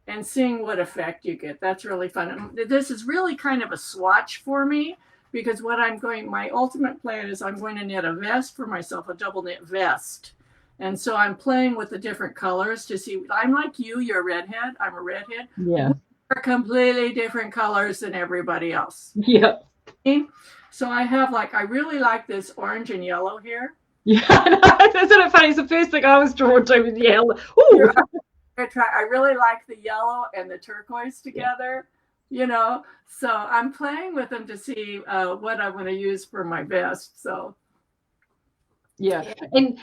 and seeing what effect you get. That's really fun. This is really kind of a swatch for me because my ultimate plan is I'm going to knit a vest for myself, a double knit vest. And so I'm playing with the different colors to see. I'm like you're a redhead. I'm a redhead. Yeah. We're completely different colors than everybody else. Yeah. So I really like this orange and yellow here. Yeah, isn't it funny? It's the first thing I was drawn to with yellow. Ooh. I really like the yellow and the turquoise together, so I'm playing with them to see what I'm going to use for my vest. So yeah. And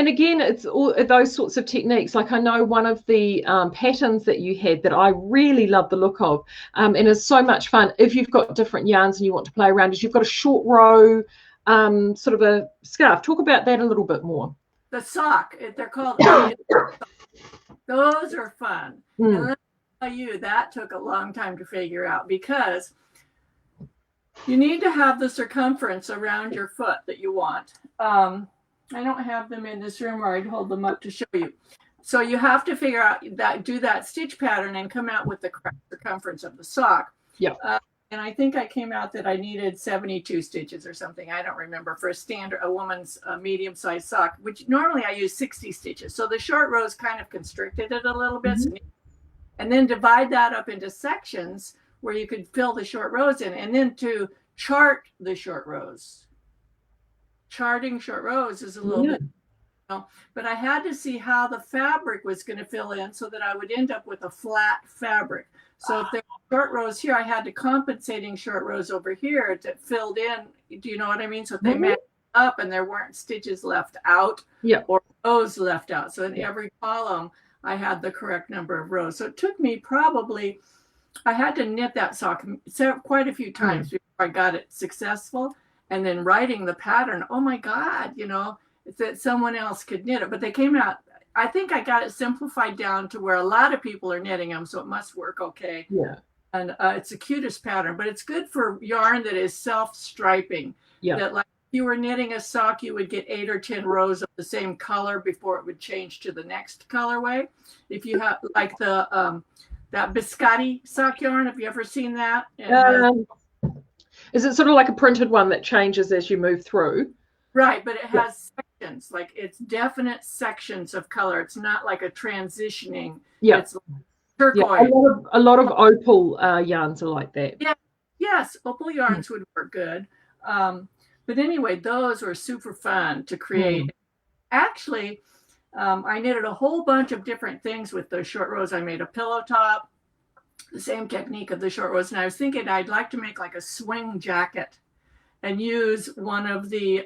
again, it's all those sorts of techniques. Like I know one of the patterns that you had that I really love the look of, and it's so much fun if you've got different yarns and you want to play around, is you've got a short row sort of a scarf. Talk about that a little bit more. The sock, they're called those are fun. And let me tell you, that took a long time to figure out because you need to have the circumference around your foot that you want. I don't have them in this room, or I'd hold them up to show you. So you have to figure out do that stitch pattern and come out with the correct circumference of the sock. Yeah. And I think I came out that I needed 72 stitches or something. I don't remember for a woman's medium-sized sock, which normally I use 60 stitches. So the short rows kind of constricted it a little bit. Mm-hmm. And then divide that up into sections where you could fill the short rows in, and then to chart the short rows. Charting short rows is a little bit, but I had to see how the fabric was going to fill in so that I would end up with a flat fabric. So if there were short rows here, I had to compensating short rows over here that filled in. Do you know what I mean? So if they matched up and there weren't stitches left out or rows left out. So in every column, I had the correct number of rows. So it took me I had to knit that sock quite a few times before I got it successful. And then writing the pattern, oh my God, that someone else could knit it. But they came out, I think I got it simplified down to where a lot of people are knitting them, so it must work okay. Yeah. And it's the cutest pattern, but it's good for yarn that is self-striping. Yeah. That like if you were knitting a sock, you would get 8 or 10 rows of the same color before it would change to the next colorway. If you have like the that biscotti sock yarn, have you ever seen that? Is it sort of like a printed one that changes as you move through? Right, but it has sections, like it's definite sections of color. It's not like a transitioning. Yeah. It's like turquoise. Yeah, a lot of opal yarns are like that. Yeah. Yes, opal yarns would work good. But anyway, those were super fun to create. Actually, I knitted a whole bunch of different things with those short rows. I made a pillow top, the same technique of the short rows. And I was thinking I'd like to make like a swing jacket and use one of the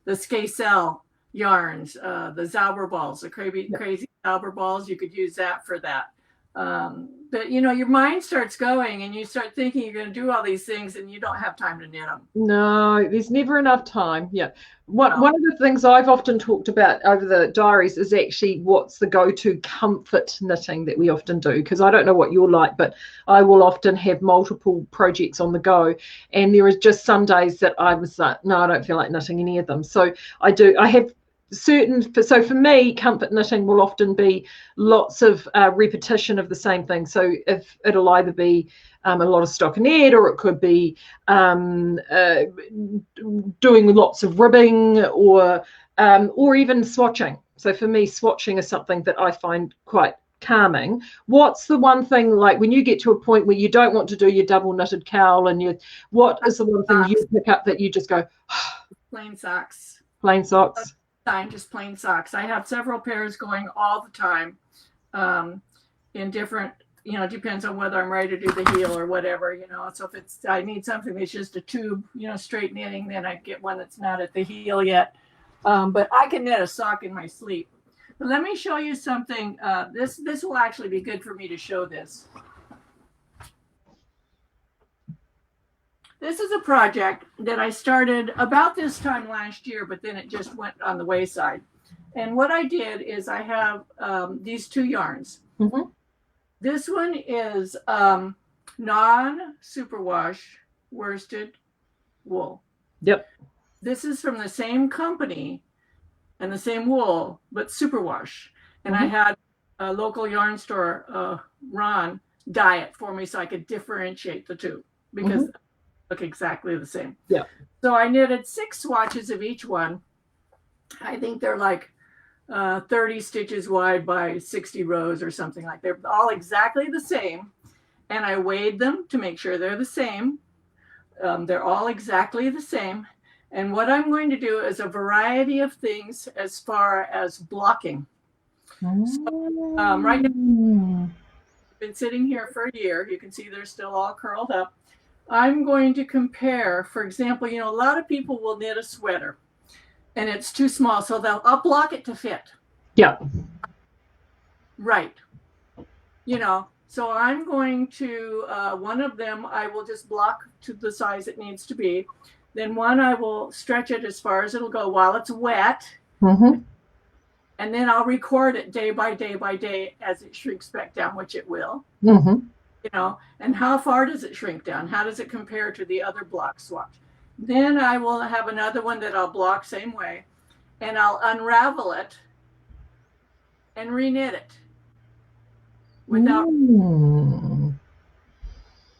Skacel yarns, the Zauberballs, the crazy Zauberballs. You could use that for that. But your mind starts going and you start thinking you're going to do all these things and you don't have time to knit them. No, there's never enough time. Yeah. One of the things I've often talked about over the diaries is actually what's the go-to comfort knitting that we often do, because I don't know what you're like, but I will often have multiple projects on the go, and there is just some days that I was like, no, I don't feel like knitting any of them. So I have so for me, comfort knitting will often be lots of repetition of the same thing. So if it'll either be a lot of stockinette, or it could be doing lots of ribbing, or even swatching. So for me, swatching is something that I find quite calming. What's the one thing, like when you get to a point where you don't want to do your double knitted cowl, and what is the one thing you pick up that you just go, plain socks? Plain socks. Just plain socks. I have several pairs going all the time in different it depends on whether I'm ready to do the heel or whatever, So if I need something that's just a tube, straight knitting, then I get one that's not at the heel yet. But I can knit a sock in my sleep. But let me show you something. This will actually be good for me to show this. This is a project that I started about this time last year, but then it just went on the wayside. And what I did is I have these 2 yarns. Mm-hmm. This one is non-superwash worsted wool. Yep. This is from the same company and the same wool, but superwash. And I had a local yarn store, Ron, dye it for me so I could differentiate the two because they look exactly the same. Yeah. So I knitted 6 swatches of each one. I think they're like 30 stitches wide by 60 rows or something like that. They're all exactly the same. And I weighed them to make sure they're the same. They're all exactly the same. And what I'm going to do is a variety of things as far as blocking. So right now, I've been sitting here for a year. You can see they're still all curled up. I'm going to compare, for example, a lot of people will knit a sweater and it's too small, so I'll block it to fit. Yeah. Right. So I'm going to, one of them, I will just block to the size it needs to be. Then one, I will stretch it as far as it'll go while it's wet. Mm-hmm. And then I'll record it day by day by day as it shrinks back down, which it will. Mm-hmm. And how far does it shrink down? How does it compare to the other block swatch? Then I will have another one that I'll block same way, and I'll unravel it and reknit it without, and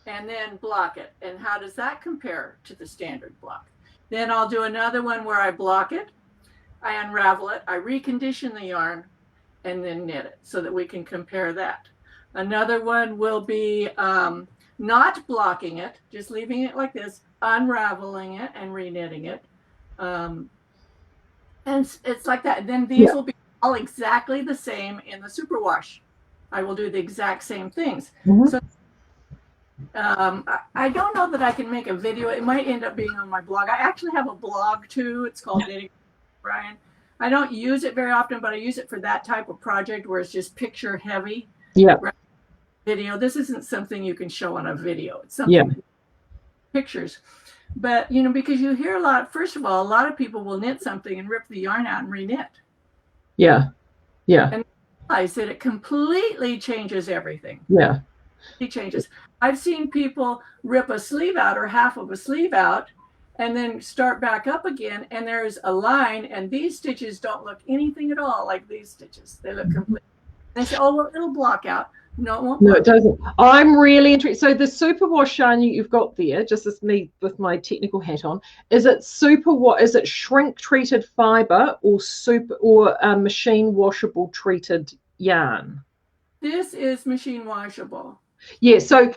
then block it. And how does that compare to the standard block? Then I'll do another one where I block it, I unravel it, I recondition the yarn, and then knit it so that we can compare that. Another one will be not blocking it, just leaving it like this, unraveling it and reknitting it. And it's like that. And then these will be all exactly the same in the superwash. I will do the exact same things. Mm-hmm. So I don't know that I can make a video. It might end up being on my blog. I actually have a blog too. It's called Knitting Bryan. I don't use it very often, but I use it for that type of project where it's just picture heavy. Yeah. Video. This isn't something you can show on a video. It's something pictures. But because you hear a lot, first of all, a lot of people will knit something and rip the yarn out and reknit. Yeah. Yeah. And realize that it completely changes everything. Yeah. It changes. I've seen people rip a sleeve out or half of a sleeve out and then start back up again, and there's a line, and these stitches don't look anything at all like these stitches. They look complete. They say, oh, well, it'll block out. No, it won't. No, it doesn't. I'm really interested. So the superwash yarn you've got there, just as me with my technical hat on, is it is it shrink treated fiber or machine washable treated yarn? This is machine washable. Yeah, so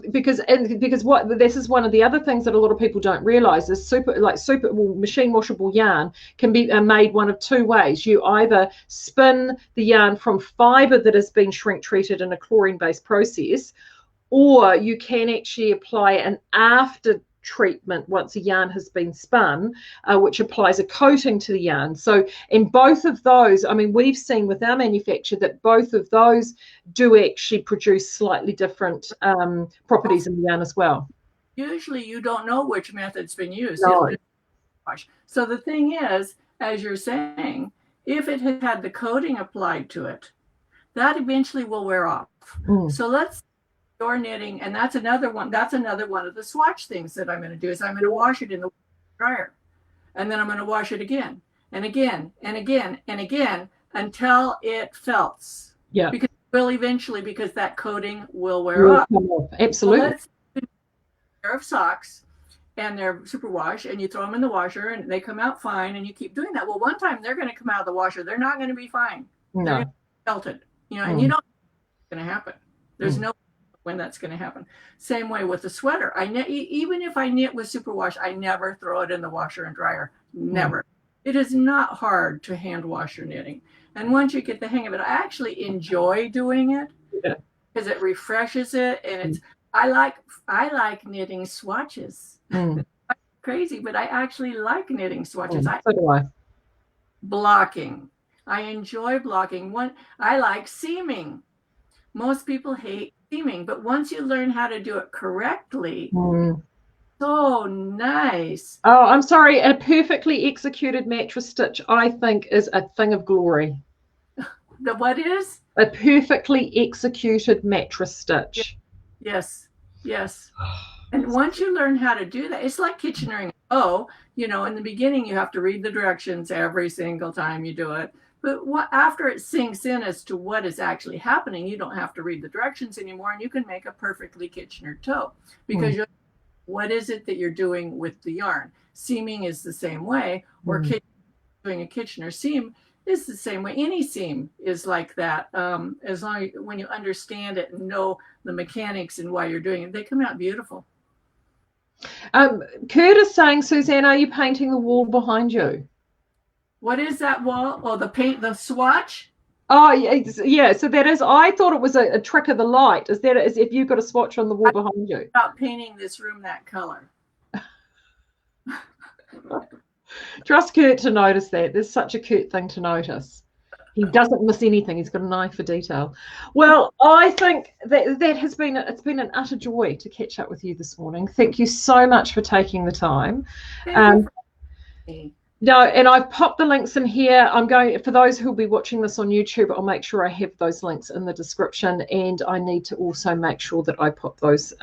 because this is one of the other things that a lot of people don't realize is machine washable yarn can be made one of 2 ways. You either spin the yarn from fiber that has been shrink treated in a chlorine based process, or you can actually apply an after treatment once a yarn has been spun, which applies a coating to the yarn. So in both of those, I mean, we've seen with our manufacturer that both of those do actually produce slightly different properties in the yarn as well. Usually you don't know which method's been used. No. So the thing is, as you're saying, if it had the coating applied to it, that eventually will wear off. So let's door knitting, and that's another one of the swatch things that I'm going to do is I'm going to wash it in the dryer, and then I'm going to wash it again and again and again and again until it felts. Yeah, because it will eventually, because that coating will wear off. Absolutely. So let's do a pair of socks and they're superwash, and you throw them in the washer and they come out fine, and you keep doing that. Well, one time they're going to come out of the washer, they're not going to be fine. No. They're going to be felted, and you don't know what's going to happen. There's no when that's going to happen. Same way with the sweater. Even if I knit with superwash, I never throw it in the washer and dryer. Never. It is not hard to hand wash your knitting. And once you get the hang of it, I actually enjoy doing it. because it refreshes it, and it's I like knitting swatches. Crazy, but I actually like knitting swatches. So do I. Blocking. I enjoy blocking. I like seaming. Most people hate seaming, but once you learn how to do it correctly, so nice. Oh, I'm sorry. A perfectly executed mattress stitch, I think, is a thing of glory. The what is? A perfectly executed mattress stitch. Yes, yes. And once you learn how to do that, it's like Kitchener. Oh, you know, in the beginning, you have to read the directions every single time you do it. But after it sinks in as to what is actually happening, you don't have to read the directions anymore, and you can make a perfectly Kitchener toe because what is it that you're doing with the yarn? Seaming is the same way, or doing a Kitchener seam is the same way. Any seam is like that. As long as when you understand it and know the mechanics and why you're doing it, they come out beautiful. Kurt is saying, Suzanne, are you painting the wall behind you? What is that wall? Oh, the swatch? Oh, yeah. So that is, I thought it was a trick of the light. Is if you've got a swatch on the wall behind you? About painting this room that color. Trust Kurt to notice that. There's such a Kurt thing to notice. He doesn't miss anything. He's got an eye for detail. Well, I think it's been an utter joy to catch up with you this morning. Thank you so much for taking the time. No, and I've popped the links in here. I'm going, for those who'll be watching this on YouTube, I'll make sure I have those links in the description, and I need to also make sure that I pop those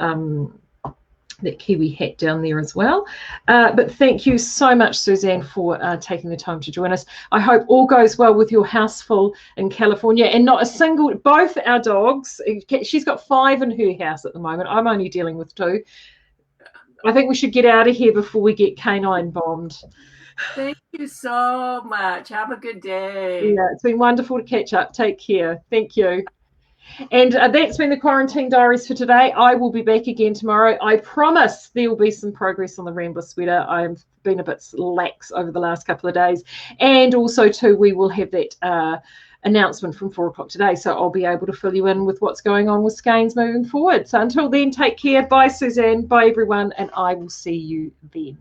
that Kiwi hat down there as well. But thank you so much, Suzanne, for taking the time to join us. I hope all goes well with your house full in California, and not a single, both our dogs, she's got 5 in her house at the moment. I'm only dealing with 2. I think we should get out of here before we get canine bombed. Thank you so much. Have a good day. Yeah, it's been wonderful to catch up. Take care. Thank you. And that's been the Quarantine Diaries for today. I will be back again tomorrow. I promise there will be some progress on the Rambler sweater. I've been a bit lax over the last couple of days. And also, too, we will have that announcement from 4 o'clock today. So I'll be able to fill you in with what's going on with Skeins moving forward. So until then, take care. Bye, Suzanne. Bye, everyone. And I will see you then.